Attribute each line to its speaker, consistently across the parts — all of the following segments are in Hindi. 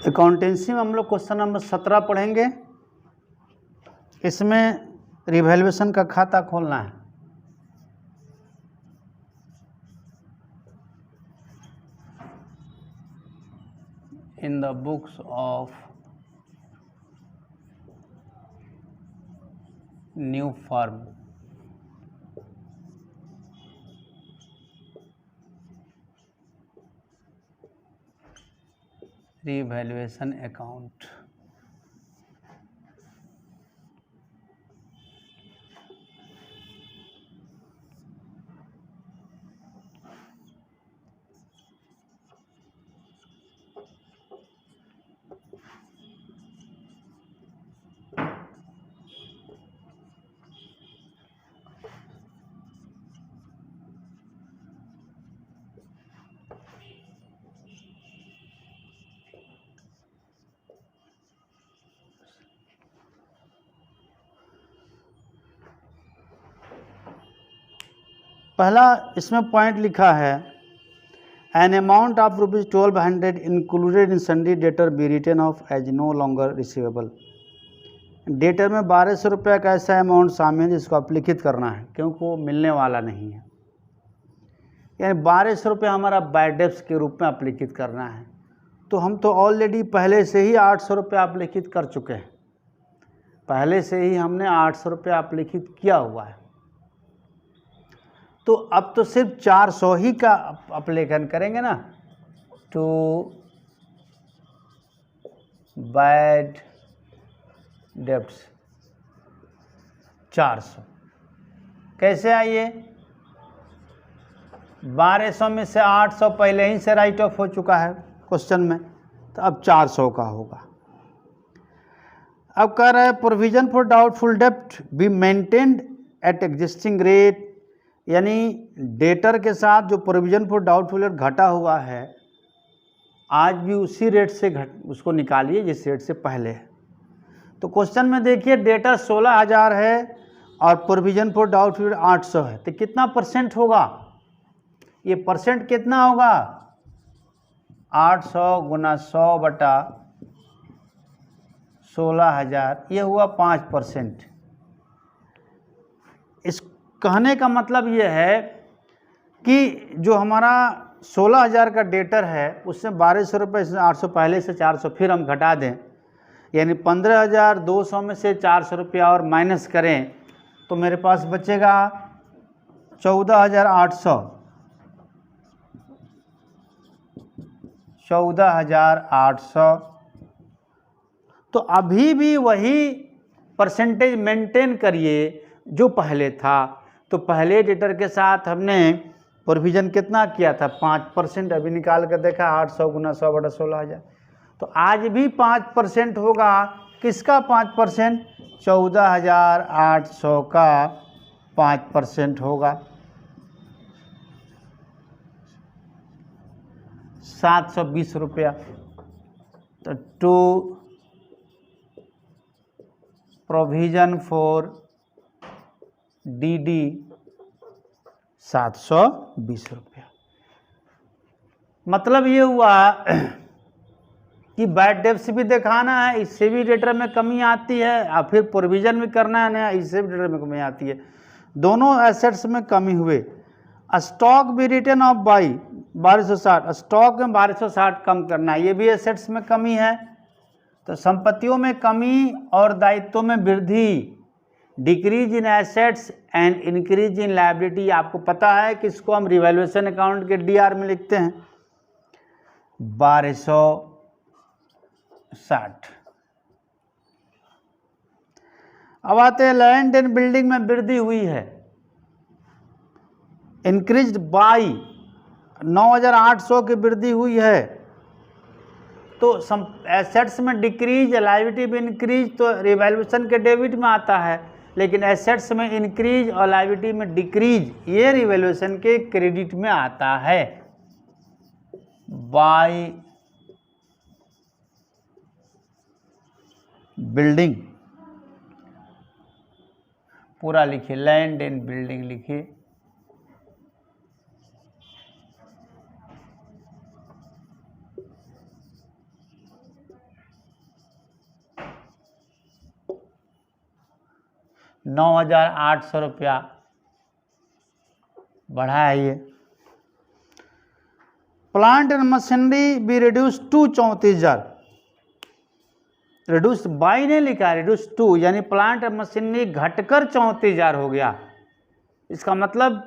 Speaker 1: अकाउंटेंसी में हम लोग क्वेश्चन नंबर 17 पढ़ेंगे। इसमें रिवैल्यूएशन का खाता खोलना है। In the books of new firm revaluation account. पहला इसमें पॉइंट लिखा है, an amount of ₹1200 included in sundry debtor be written off as no longer receivable. Debtor में 1200 रुपये का ऐसा अमाउंट शामिल है जिसको आप लिखित करना है, क्योंकि वो मिलने वाला नहीं है। यानी 1200 रुपये हमारा बैड डेब्ट्स के रूप में आप लिखित करना है। तो हम तो ऑलरेडी पहले से ही 800 रुपये आप लिखित कर चुके हैं। पहले से ही हमने 800 रुपये आप लिखित किया हुआ है। तो अब तो सिर्फ 400 ही का अपलेखन करेंगे ना। टू बैड डेब्ट्स 400 कैसे आइए? 1200 में से 800 पहले ही से राइट ऑफ हो चुका है क्वेश्चन में, तो अब 400 का होगा। अब कह रहा है प्रोविजन फॉर डाउटफुल डेब्ट be maintained eight existing rate, यानी डेटर के साथ जो प्रोविजन फॉर डाउटफुल डेब्ट घटा हुआ है आज भी उसी रेट से उसको निकालिए जिस रेट से पहले है। तो क्वेश्चन में देखिए डेटर 16,000 है और प्रोविजन फॉर डाउटफुल डेब्ट 800 है, तो कितना परसेंट होगा? ये परसेंट कितना होगा? 800 गुना 100 बटा 16,000, ये हुआ 5%। इस कहने का मतलब ये है कि जो हमारा 16,000 का डेटर है उसमें 1200 रुपये से 800 पहले से 400 फिर हम घटा दें, यानी 15,200 में से 400 रुपया और माइनस करें तो मेरे पास बचेगा 14,800। 14,800। तो अभी भी वही परसेंटेज मेंटेन करिए जो पहले था। तो पहले डेटर के साथ हमने प्रोविज़न कितना किया था? 5%। अभी निकाल कर देखा 800 गुना 100 बटा 16,000, तो आज भी 5% होगा। किसका 5%? 14,800 का 5% होगा। 720 रुपया। तो टू प्रोविजन फॉर डीडी 720 रुपया। मतलब ये हुआ कि बैड डेब्ट्स भी दिखाना है, इससे भी डेटर में कमी आती है, और फिर प्रोविजन भी करना है ना, इससे भी डेटर में कमी आती है। दोनों एसेट्स में कमी हुए। स्टॉक भी रिटर्न ऑफ बाई 1260, स्टॉक में 1260 कम करना है, ये भी एसेट्स में कमी है। तो संपत्तियों में कमी और दायित्वों में वृद्धि, decrease in assets and increase in liability. आपको पता है कि इसको हम रिवैल्यूएशन अकाउंट के डीआर में लिखते हैं 1260। अब आते हैं लैंड एंड बिल्डिंग में वृद्धि हुई है, इंक्रीज्ड बाई 9,800 की वृद्धि हुई है। तो एसेट्स में डिक्रीज, लायबिलिटी भी इंक्रीज, तो रिवैल्यूएशन के डेबिट में आता है, लेकिन एसेट्स में इंक्रीज और लायबिलिटी में डिक्रीज ये रिवैल्यूएशन के क्रेडिट में आता है। बाय बिल्डिंग पूरा लिखिए, लैंड एंड बिल्डिंग लिखिए। 9,800 रुपया बढ़ा है ये। Plant and machinery be reduce to 34,000, reduce by ने लिखा, रिड्यूस टू, यानी प्लांट एंड मशीनरी घटकर 34,000 हो गया। इसका मतलब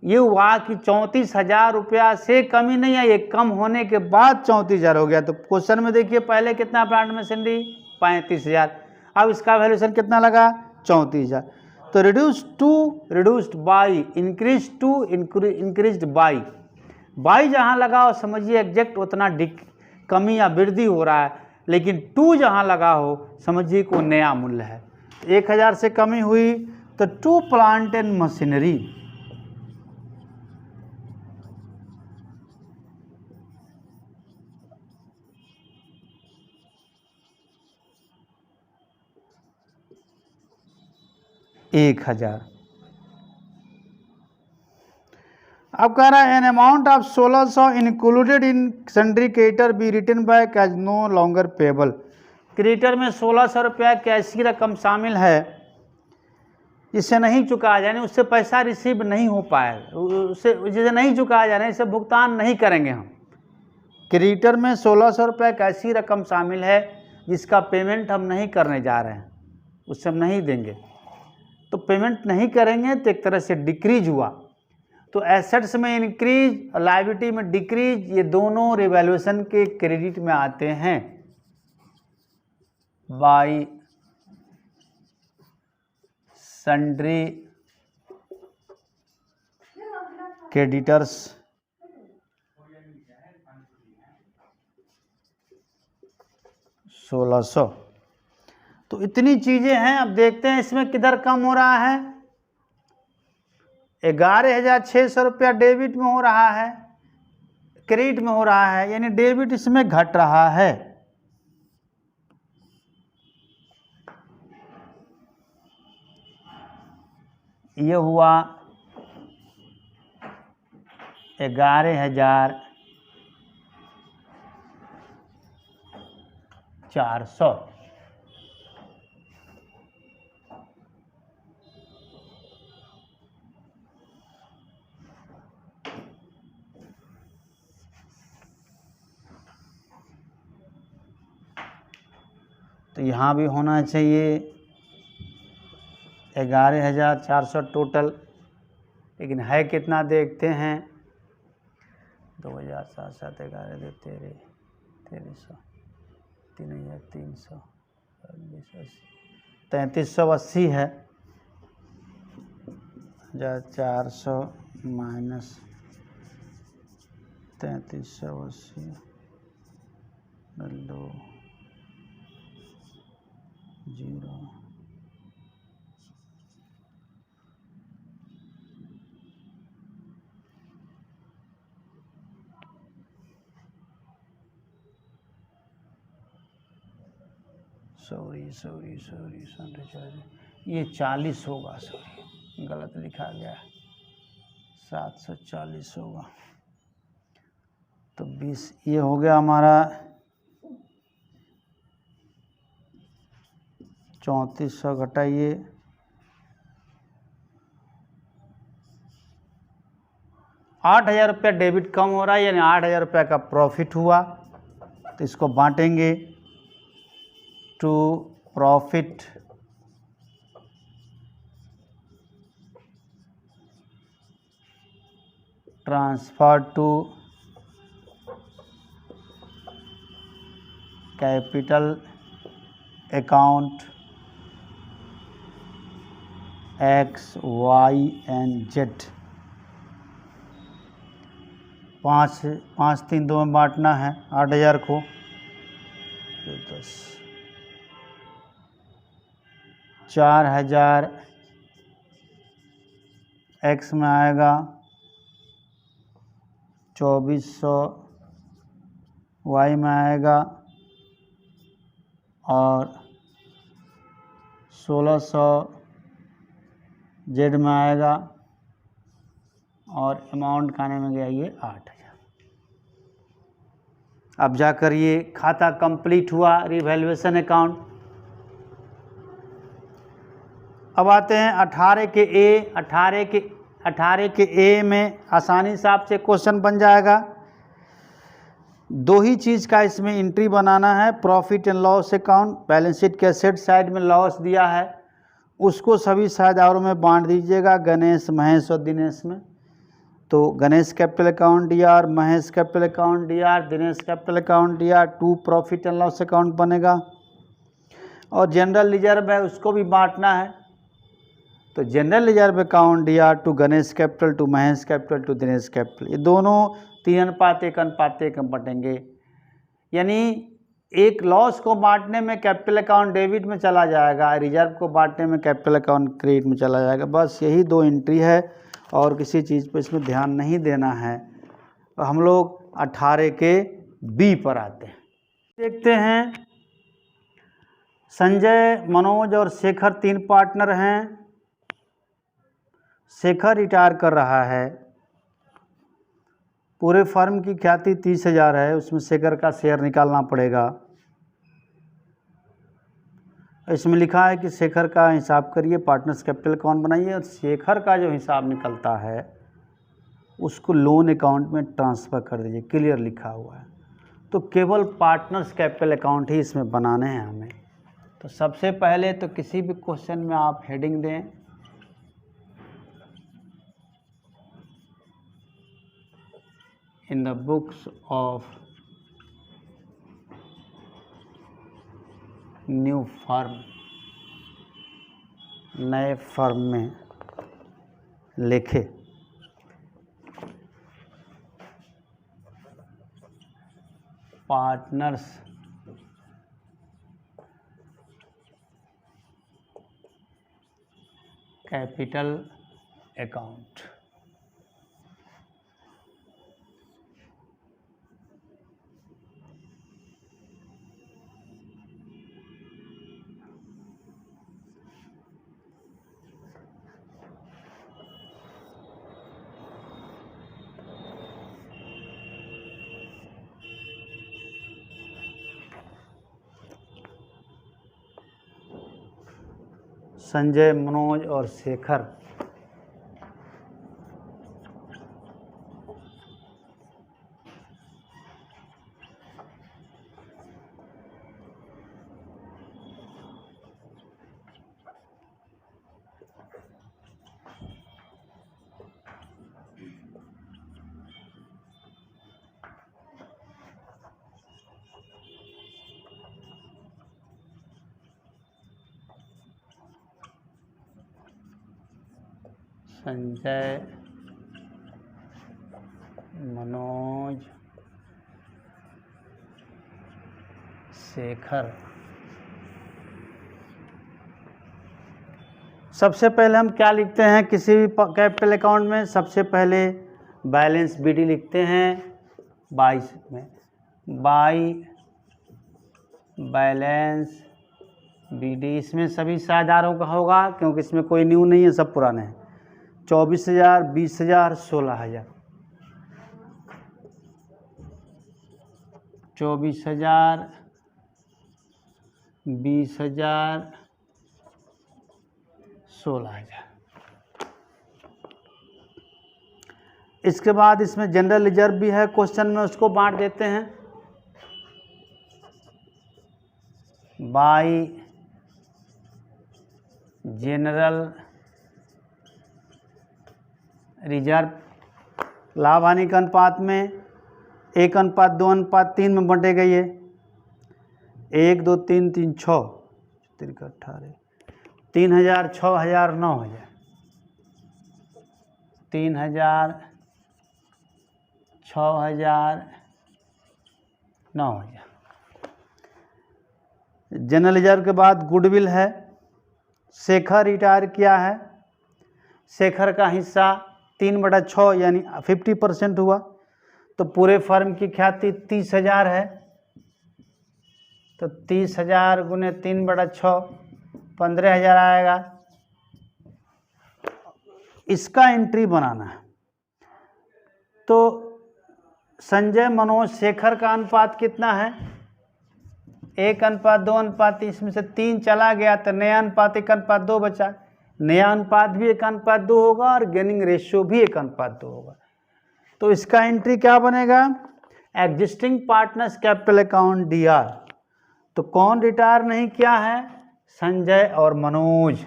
Speaker 1: ये हुआ कि 34,000 रुपया से कमी नहीं है, ये कम होने के बाद 34,000 हो गया। तो क्वेश्चन में देखिए पहले कितना प्लांट मशीनरी 35,000, अब इसका वैल्यूएशन कितना लगा 34,000। तो reduce to reduced by, increase to increased by जहाँ लगा हो समझिए एग्जैक्ट उतना कमी या वृद्धि हो रहा है, लेकिन टू जहाँ लगा हो समझिए को नया मूल्य है। 1,000 से कमी हुई तो टू प्लांट एंड मशीनरी, एक 1,000। अब कह रहा है an amount of 1,600 included in sundry creditor be written back as no longer payable. Creditor में 1,600 रुपया की ऐसी रकम शामिल है जिससे नहीं चुकाया जाए, उससे पैसा रिसीव नहीं हो पाए, उससे जिसे नहीं चुकाया जा रहा है, इसे भुगतान नहीं करेंगे हम। क्रेडिटर में 1,600 रुपया की ऐसी रकम शामिल है जिसका पेमेंट हम नहीं करने जा रहे हैं, उससे हम नहीं देंगे। तो पेमेंट नहीं करेंगे तो एक तरह से डिक्रीज हुआ। तो एसेट्स में इंक्रीज, लायबिलिटी में डिक्रीज, ये दोनों रिवैल्यूएशन के क्रेडिट में आते हैं बाय सन्ड्री क्रेडिटर्स। $1,600। तो इतनी चीजें हैं। अब देखते हैं इसमें किधर कम हो रहा है। 11,600 रुपया डेबिट में हो रहा है, क्रेडिट में हो रहा है, यानी डेबिट इसमें घट रहा है। ये हुआ 11,400। तो यहाँ भी होना चाहिए 11,400 टोटल, लेकिन है कितना देखते हैं। 2,000 7 11 13 1300 3,300 3,380 है। 1,400 माइनस 3,380 2 0 सॉरी ये 40 होगा, सॉरी गलत लिखा गया है, 740 होगा। तो 20 ये हो गया हमारा 3,400 घटाइए 8,000 रुपया डेबिट कम हो रहा है, यानी 8,000 रुपया का प्रॉफिट हुआ। तो इसको बांटेंगे to profit transfer to capital account X Y and Z। 5 3 2 में बांटना है 8,000 को। 10 4,000 X में आएगा, 2,400 Y में आएगा और 1,600 Z में आएगा और अमाउंट खाने में गया ये 8,000। अब जाकर ये खाता कंप्लीट हुआ, रिवैल्यूएशन अकाउंट। अब आते हैं 18 के ए में आसानी से आपसे क्वेश्चन बन जाएगा। दो ही चीज़ का इसमें एंट्री बनाना है, profit and loss account. Balance sheet के एसेट साइड में लॉस दिया है, उसको सभी साझेदारों में बांट दीजिएगा, गणेश, महेश और दिनेश में। तो Ganesh capital account DR, Mahesh capital account DR, Dinesh capital account DR, 2 profit and loss account बनेगा। और जनरल रिजर्व है, उसको भी बांटना है, तो general reserve account DR to Ganesh capital, to Mahesh capital, to Dinesh capital. ये दोनों 3:1 बटेंगे। यानी एक लॉस को बांटने में कैपिटल अकाउंट डेबिट में चला जाएगा, रिजर्व को बांटने में कैपिटल अकाउंट क्रेडिट में चला जाएगा। बस यही दो एंट्री है और किसी चीज़ पर इसमें ध्यान नहीं देना है। तो हम लोग 18 के B पर आते हैं। देखते हैं, संजय, मनोज और शेखर 3 पार्टनर हैं। शेखर रिटायर कर रहा है, पूरे फर्म की ख्याति 30,000 है, उसमें शेखर का शेयर निकालना पड़ेगा। इसमें लिखा है कि शेखर का हिसाब करिए, पार्टनर्स कैपिटल अकाउंट बनाइए, और शेखर का जो हिसाब निकलता है उसको लोन अकाउंट में ट्रांसफ़र कर दीजिए, क्लियर लिखा हुआ है। तो केवल पार्टनर्स कैपिटल अकाउंट ही इसमें बनाने हैं हमें। तो सबसे पहले तो किसी भी क्वेश्चन में आप हेडिंग दें, इन the books of new firm, नए फर्म में लिखे partners capital account. Sanjay, Manoj और शेखर संजय, मनोज, शेखर। सबसे पहले हम क्या लिखते हैं किसी भी कैपिटल अकाउंट में? सबसे पहले बैलेंस BD लिखते हैं 22 में, बाई बैलेंस BD। इसमें सभी साझेदारों का होगा क्योंकि इसमें कोई न्यू नहीं है, सब पुराने हैं। 24,000, 20,000, 16,000। 24,000, 20,000, 16,000। इसके बाद इसमें जनरल रिजर्व भी है क्वेश्चन में, उसको बांट देते हैं बाई जनरल रिजर्व। लाभ हानि के अनुपात में 1:2:3 में बंटेगा ये। 1, 2, 3, 3, 6, 18, 3,000, 6,000, 9,000, 3,000, 6,000, 9,000। जनरल रिजर्व के बाद गुडविल है। शेखर रिटायर किया है, शेखर का हिस्सा 3/6 यानी 50% हुआ। तो पूरे फर्म की ख्याति 30,000 है, तो 30,000 गुने 3/6 15,000 आएगा। इसका एंट्री बनाना है। तो संजय, मनोज, शेखर का अनुपात कितना है? 1:2:3। इसमें से 3 चला गया तो नया अनुपात 1:2 बचा। नया अनुपात भी 1:2 होगा और गेनिंग रेशियो भी 1:2 होगा। तो इसका एंट्री क्या बनेगा, existing partners capital account DR। तो कौन रिटायर नहीं किया है, संजय और मनोज।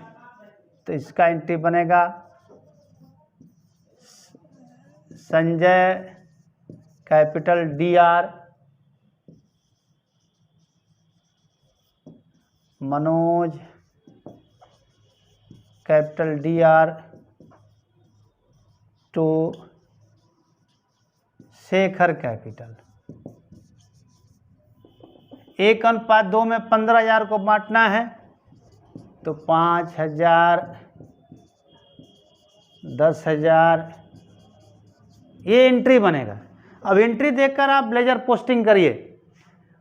Speaker 1: तो इसका एंट्री बनेगा Sanjay capital DR, Manoj capital DR to Shekhar capital. 1:2 में 15,000 को बांटना है, तो 5,000, 10,000, ये एंट्री बनेगा। अब एंट्री देखकर आप लेजर पोस्टिंग करिए।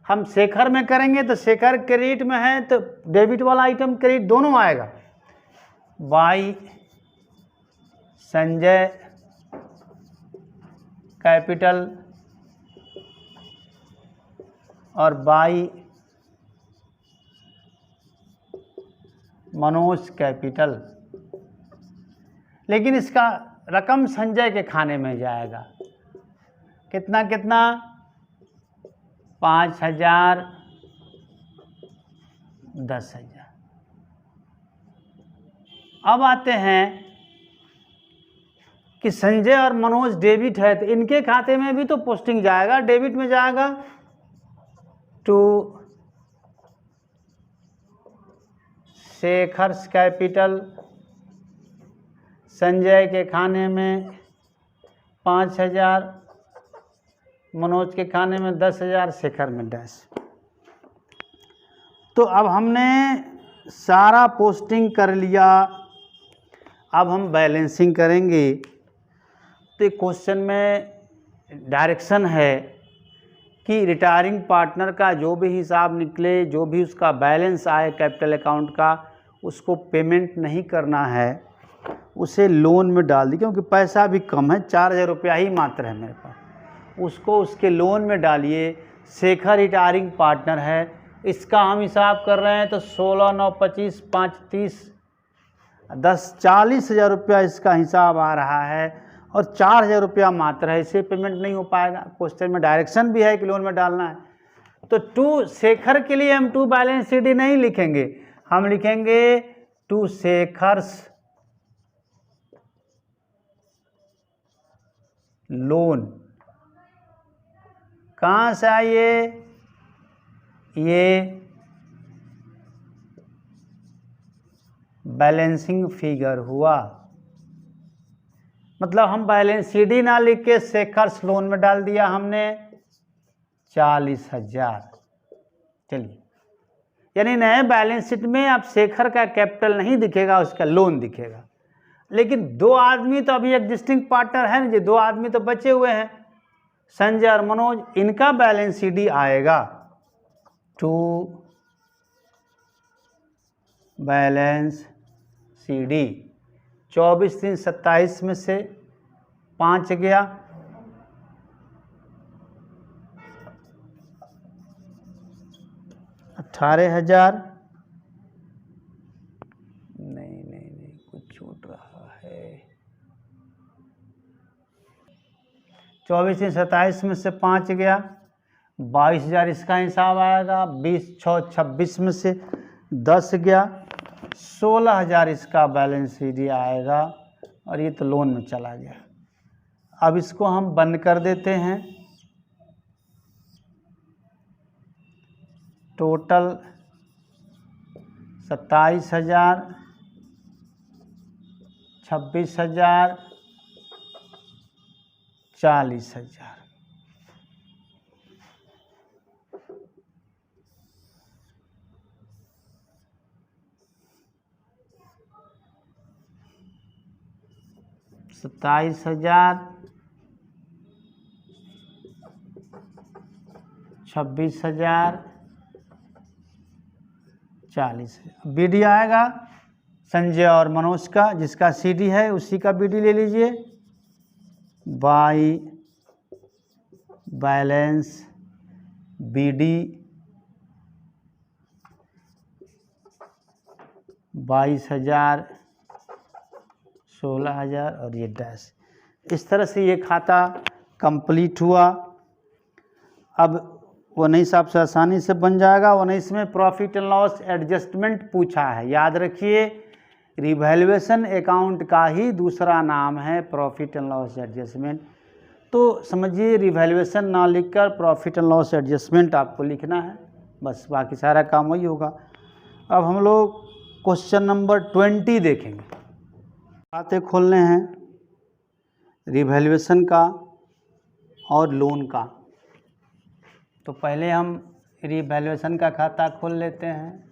Speaker 1: हम शेखर में करेंगे तो शेखर क्रेडिट में है तो डेबिट वाला आइटम क्रेडिट दोनों आएगा। बाई संजय कैपिटल और बाई मनोज कैपिटल। लेकिन इसका रकम संजय के खाने में जाएगा। कितना कितना, 5,000, 10,000। अब आते हैं कि संजय और मनोज डेबिट है तो इनके खाते में भी तो पोस्टिंग जाएगा, डेबिट में जाएगा टू शेखर्स कैपिटल। संजय के खाने में 5,000, मनोज के खाने में 10,000, शेखर में 10। तो अब हमने सारा पोस्टिंग कर लिया। अब हम बैलेंसिंग करेंगे। तो एक क्वेश्चन में डायरेक्शन है कि रिटायरिंग पार्टनर का जो भी हिसाब निकले, जो भी उसका बैलेंस आए कैपिटल अकाउंट का, उसको पेमेंट नहीं करना है, उसे लोन में डाल दी, क्योंकि पैसा भी कम है, 4,000 रुपया ही मात्र है मेरे पास, उसको उसके लोन में डालिए। शेखर रिटायरिंग पार्टनर है, इसका हम हिसाब कर रहे हैं तो 16, 9, 25, 5, 30, 10, 40,000 रुपया इसका हिसाब आ रहा है और 4,000 रुपया मात्र है, इसे पेमेंट नहीं हो पाएगा। क्वेश्चन में डायरेक्शन भी है कि लोन में डालना है। तो टू शेखर के लिए हम टू बैलेंस शीट नहीं लिखेंगे, हम लिखेंगे टू शेखर्स लोन। कहाँ से आइए, ये बैलेंसिंग फिगर हुआ। मतलब हम बैलेंस शीट ही ना लिख के शेखर्स लोन में डाल दिया हमने 40,000। चलिए, यानी नए बैलेंस शीट में अब शेखर का कैपिटल नहीं दिखेगा, उसका लोन दिखेगा। लेकिन दो आदमी तो अभी एग्जिस्टिंग पार्टनर है ना जी, दो आदमी तो बचे हुए हैं, संजय और मनोज, इनका बैलेंस शीट आएगा टू बैलेंस CD। 24, 3, 27 में से 5 गया, 18,000। नहीं कुछ छूट रहा है। 24, 3, 27 में से 5 गया, 22,000 इसका हिसाब आएगा। 20, 6, 26 में से 10 गया, 16,000 इसका बैलेंस शीट आएगा और ये तो लोन में चला गया। अब इसको हम बंद कर देते हैं। टोटल 27,000, 26,000, 40,000। सत्ताईस 26,000, 40,000। BD आएगा संजय और मनोज का, जिसका CD है उसी का BD ले लीजिए। बाई बैलेंस BD 22,000, 16,000 और ये डैश। इस तरह से ये खाता कंप्लीट हुआ। अब 19 आपसे आसानी से बन जाएगा। 19 में प्रॉफिट एंड लॉस एडजस्टमेंट पूछा है। याद रखिए, रिवैल्यूएशन अकाउंट का ही दूसरा नाम है प्रॉफिट एंड लॉस एडजस्टमेंट। तो समझिए, रिवैल्यूएशन ना लिखकर प्रॉफिट एंड लॉस एडजस्टमेंट आपको लिखना है, बस बाकी सारा काम वही होगा। अब हम लोग क्वेश्चन नंबर 20 देखेंगे। खाते खोलने हैं रिवैल्यूएशन का और लोन का। तो पहले हम रिवैल्यूएशन का खाता खोल लेते हैं।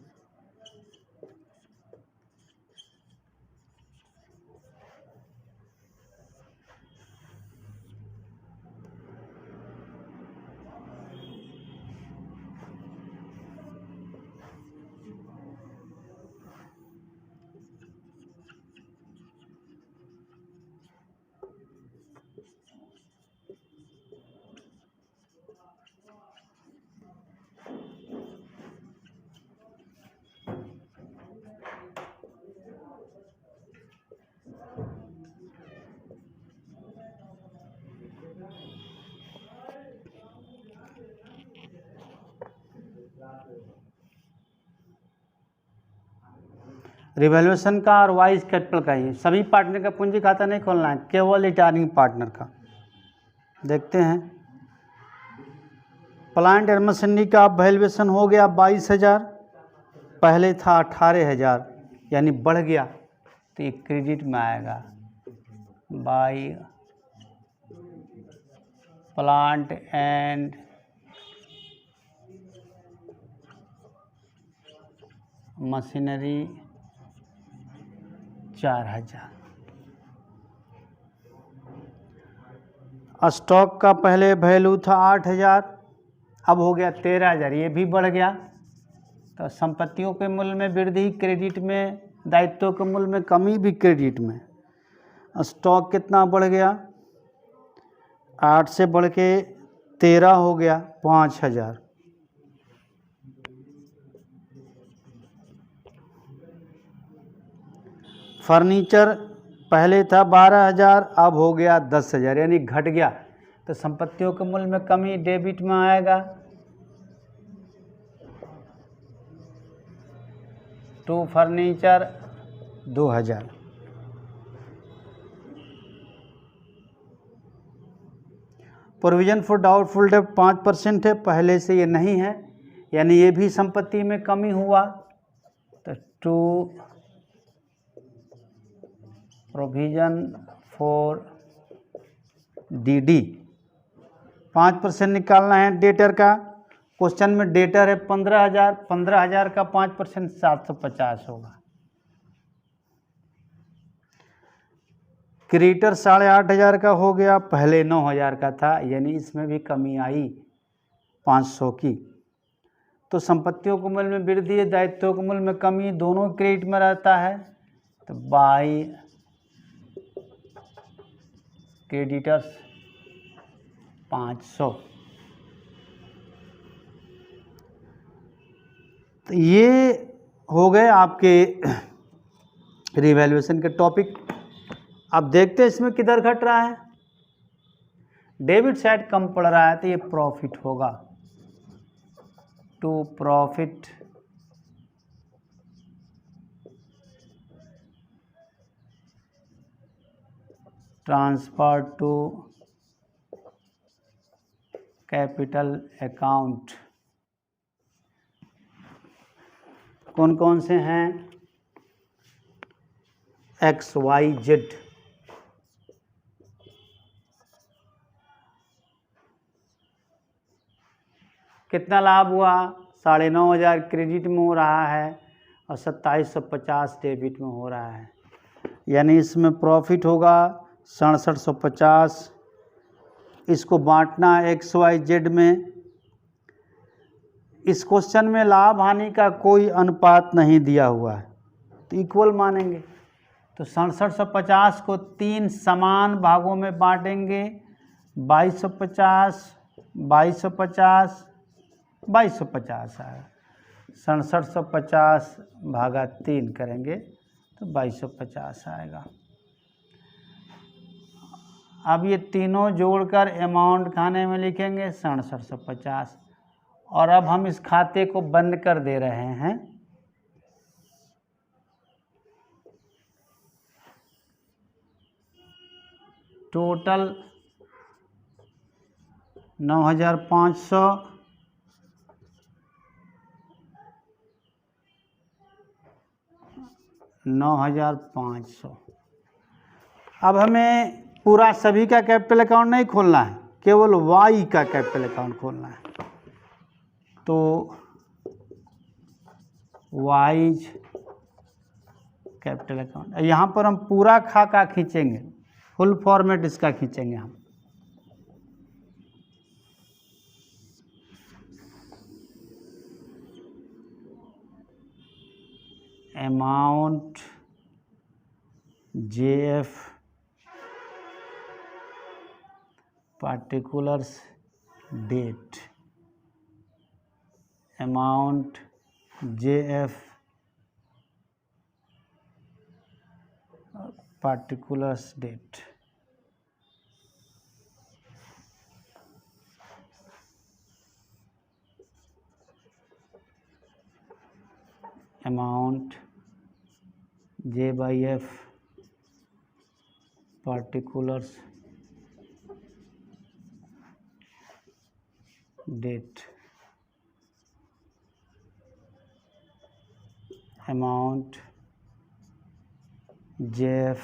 Speaker 1: रिवैल्यूएशन का और वाइज कैपिटल का ही, सभी पार्टनर का पूंजी खाता नहीं खोलना है, केवल रिटायरिंग पार्टनर का। देखते हैं, प्लांट एंड मशीनरी का वैल्यूएशन हो गया 22,000, पहले था 18,000, यानी बढ़ गया, तो ये क्रेडिट में आएगा। By plant and machinery 4,000। Stock का पहले वैल्यू था 8,000, अब हो गया 13,000, ये भी बढ़ गया। तो संपत्तियों के मूल्य में वृद्धि क्रेडिट में, दायित्वों के मूल्य में कमी भी क्रेडिट में। स्टॉक कितना बढ़ गया, 8 से बढ़ के 13 हो गया, 5,000। फर्नीचर पहले था 12,000, अब हो गया 10,000, यानी घट गया। तो संपत्तियों के मूल्य में कमी डेबिट में आएगा। To furniture 2,000। Provision for doubtful डेब्ट 5% है, पहले से ये नहीं है, यानी ये भी संपत्ति में कमी हुआ। तो टू प्रोविजन फॉर डीडी 5% निकालना है डेटर का। क्वेश्चन में डेटर है 15,000, 15,000 का 5% 750 होगा। क्रेडिटर 8,500 का हो गया, पहले 9,000 का था, यानी इसमें भी कमी आई 500 की। तो संपत्तियों के मूल्य में वृद्धि, दायित्वों के मूल्य में कमी, दोनों क्रेडिट में रहता है। तो बाई क्रेडिटर्स 500। तो ये हो गए आपके रिवैल्यूएशन के टॉपिक। अब देखते हैं इसमें किधर घट रहा है। डेबिट साइड कम पड़ रहा है, तो ये प्रॉफिट होगा। To profit transfer to capital account. कौन कौन से हैं? XYZ। कितना लाभ हुआ? 9,500 क्रेडिट में हो रहा है और 2750 डेबिट में हो रहा है, यानी इसमें प्रॉफिट होगा 6750। इसको बांटना XYZ में। इस क्वेश्चन में लाभ हानि का कोई अनुपात नहीं दिया हुआ है, तो इक्वल मानेंगे। तो 6750 को 3 समान भागों में बांटेंगे, 2250, 2250, 2250 आएगा। 6750 भागा 3 करेंगे तो 2250 आएगा। अब ये तीनों जोड़कर अमाउंट खाने में लिखेंगे 6750, और अब हम इस खाते को बंद कर दे रहे हैं। टोटल 9500, 9500। अब हमें पूरा सभी का कैपिटल अकाउंट नहीं खोलना है, केवल वाई का कैपिटल अकाउंट खोलना है। तो वाइज कैपिटल अकाउंट, यहाँ पर हम पूरा खाका खींचेंगे, फुल फॉर्मेट इसका खींचेंगे हम। Amount JF particulars date, amount JF particulars date, amount J/F particulars date, amount JF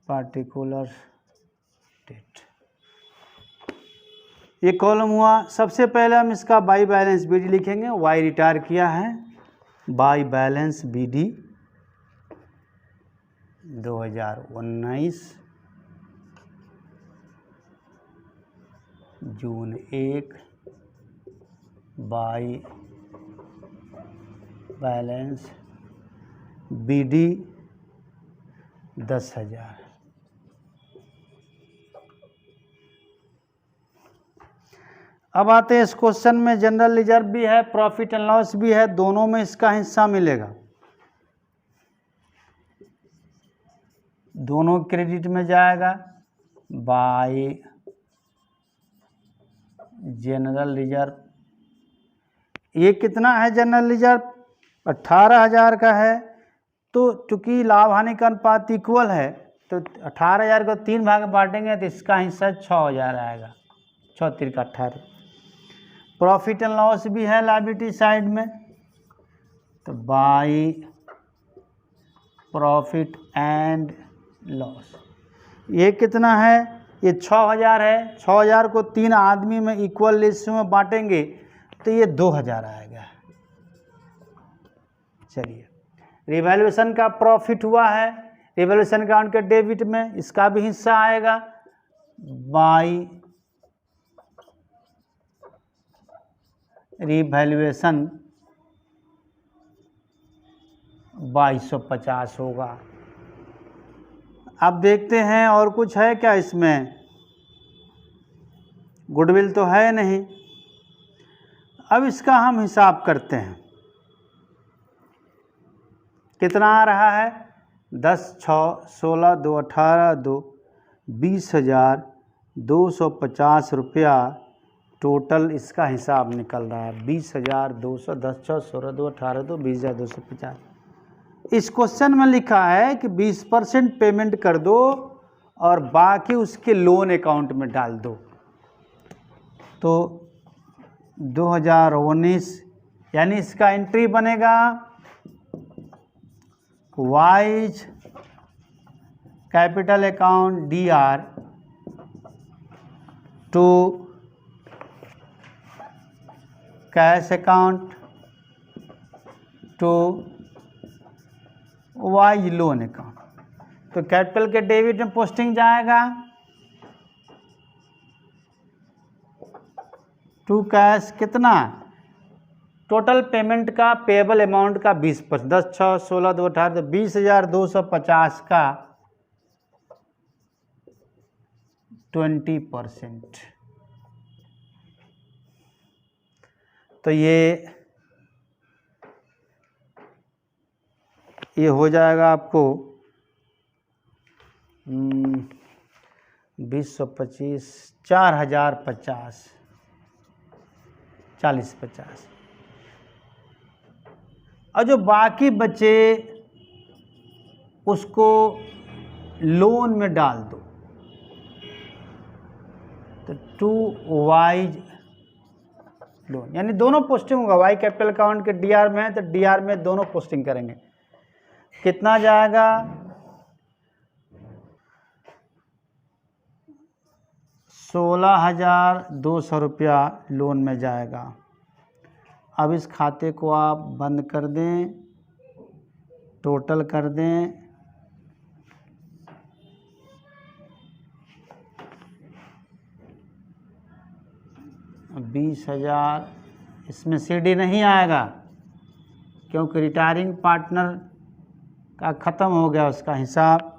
Speaker 1: particular date। ये कॉलम हुआ। सबसे पहले हम इसका बाई बैलेंस BD लिखेंगे। वाई रिटायर किया है, by balance BD 2019 June 1, by balance BD 10,000। अब आते हैं इस क्वेश्चन में जनरल रिजर्व भी है, प्रॉफिट एंड लॉस भी है, दोनों में इसका हिस्सा मिलेगा। दोनों क्रेडिट में जाएगा। बाय जनरल रिजर्व, ये कितना है जनरल रिजर्व? 18,000 का है। तो चूंकि लाभ हानि का अनुपात इक्वल है, तो 18,000 को 3 भाग में बांटेंगे तो इसका हिस्सा 6,000 आएगा। 6 3 का 18। प्रॉफिट एंड लॉस भी है लायबिलिटी साइड में, तो बाय प्रॉफिट एंड लॉस, ये कितना है? ये 6,000 है। 6,000 को 3 आदमी में इक्वल रेशियो में बांटेंगे तो ये 2,000 आएगा। चलिए, रिवैल्यूएशन का प्रॉफिट हुआ है, रिवैल्यूएशन अकाउंट के डेबिट में इसका भी हिस्सा आएगा। बाय रिवैल्यूएशन 2250 होगा। अब देखते हैं और कुछ है क्या इसमें? गुडविल तो है नहीं। अब इसका हम हिसाब करते हैं। कितना आ रहा है? 10 6 16 2 18 2 20,250 रुपया टोटल इसका हिसाब निकल रहा है। 20,200, 10 6 16 2 18 2 20,250। इस क्वेश्चन में लिखा है कि 20% पेमेंट कर दो और बाकी उसके लोन अकाउंट में डाल दो। तो 2019 यानी इसका एंट्री बनेगा Y's capital account DR to cash account to Y's loan account. तो कैपिटल के डेबिट में पोस्टिंग जाएगा टू कैश। कितना? टोटल पेमेंट का पेएबल अमाउंट का 20%, 10 6 16 2 18 तो 20,250 का 20%। तो ये ये हो जाएगा आपको 2025 4050 4050। और जो बाकी बचे उसको लोन में डाल दो। तो 2 लोन, यानी दोनों पोस्टिंग होगा। वाई कैपिटल अकाउंट के डीआर में है तो डीआर में दोनों पोस्टिंग करेंगे। कितना जाएगा? 16,200 रुपया लोन में जाएगा। अब इस खाते को आप बंद कर दें, टोटल कर दें। अब 20,000 इसमें सीडी नहीं आएगा क्योंकि रिटायरिंग पार्टनर का ख़त्म हो गया उसका हिसाब।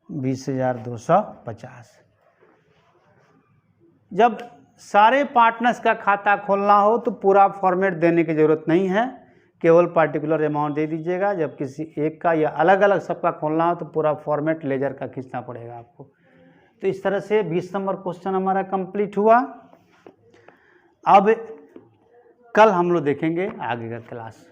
Speaker 1: $20,250। जब सारे पार्टनर्स का खाता खोलना हो तो पूरा फॉर्मेट देने की ज़रूरत नहीं है, केवल पार्टिकुलर अमाउंट दे दीजिएगा। जब किसी एक का या अलग अलग सबका खोलना हो तो पूरा फॉर्मेट लेजर का खींचना पड़ेगा आपको। तो इस तरह से 20 नंबर क्वेश्चन हमारा कंप्लीट हुआ। अब कल हम लोग देखेंगे आगे का क्लास।